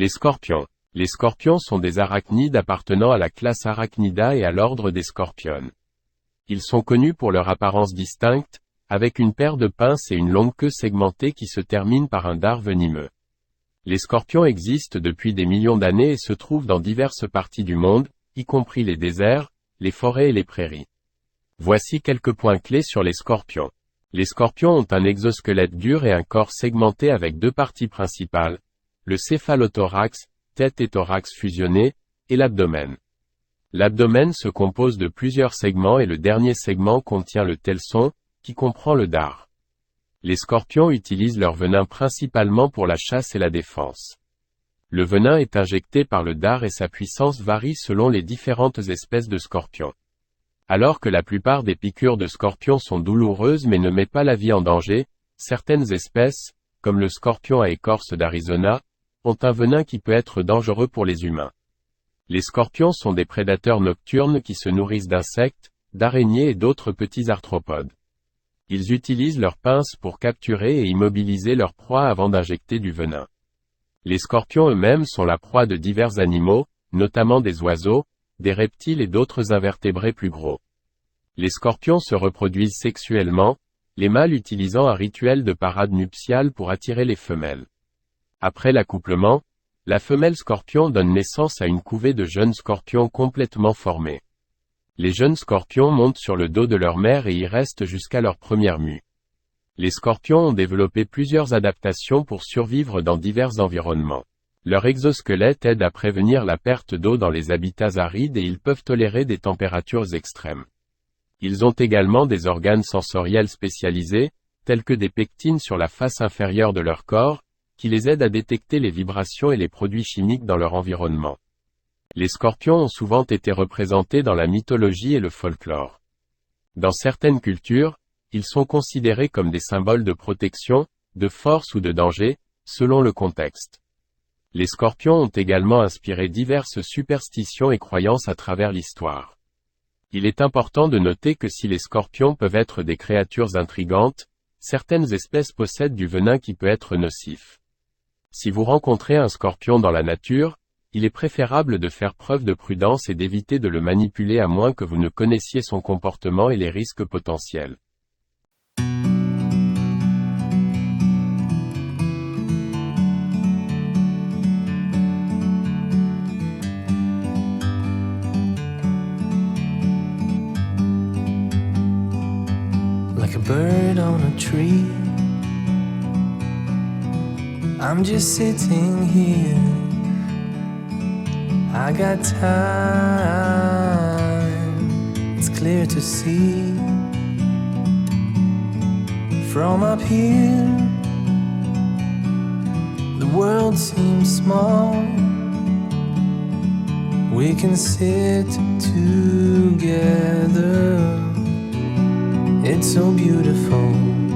Les scorpions. Les scorpions sont des arachnides appartenant à la classe Arachnida et à l'ordre des scorpionnes. Ils sont connus pour leur apparence distincte, avec une paire de pinces et une longue queue segmentée qui se termine par un dard venimeux. Les scorpions existent depuis des millions d'années et se trouvent dans diverses parties du monde, y compris les déserts, les forêts et les prairies. Voici quelques points clés sur les scorpions. Les scorpions ont un exosquelette dur et un corps segmenté avec deux parties principales, le céphalothorax, tête et thorax fusionnés, et l'abdomen. L'abdomen se compose de plusieurs segments et le dernier segment contient le telson, qui comprend le dard. Les scorpions utilisent leur venin principalement pour la chasse et la défense. Le venin est injecté par le dard et sa puissance varie selon les différentes espèces de scorpions. Alors que la plupart des piqûres de scorpions sont douloureuses mais ne mettent pas la vie en danger, certaines espèces, comme le scorpion à écorce d'Arizona, ont un venin qui peut être dangereux pour les humains. Les scorpions sont des prédateurs nocturnes qui se nourrissent d'insectes, d'araignées et d'autres petits arthropodes. Ils utilisent leurs pinces pour capturer et immobiliser leur proie avant d'injecter du venin. Les scorpions eux-mêmes sont la proie de divers animaux, notamment des oiseaux, des reptiles et d'autres invertébrés plus gros. Les scorpions se reproduisent sexuellement, les mâles utilisant un rituel de parade nuptiale pour attirer les femelles. Après l'accouplement, la femelle scorpion donne naissance à une couvée de jeunes scorpions complètement formés. Les jeunes scorpions montent sur le dos de leur mère et y restent jusqu'à leur première mue. Les scorpions ont développé plusieurs adaptations pour survivre dans divers environnements. Leur exosquelette aide à prévenir la perte d'eau dans les habitats arides et ils peuvent tolérer des températures extrêmes. Ils ont également des organes sensoriels spécialisés, tels que des pectines sur la face inférieure de leur corps, qui les aident à détecter les vibrations et les produits chimiques dans leur environnement. Les scorpions ont souvent été représentés dans la mythologie et le folklore. Dans certaines cultures, ils sont considérés comme des symboles de protection, de force ou de danger, selon le contexte. Les scorpions ont également inspiré diverses superstitions et croyances à travers l'histoire. Il est important de noter que si les scorpions peuvent être des créatures intrigantes, certaines espèces possèdent du venin qui peut être nocif. Si vous rencontrez un scorpion dans la nature, il est préférable de faire preuve de prudence et d'éviter de le manipuler à moins que vous ne connaissiez son comportement et les risques potentiels. Like a bird on a tree, I'm just sitting here. I got time, it's clear to see. From up here, the world seems small. We can sit together, it's so beautiful.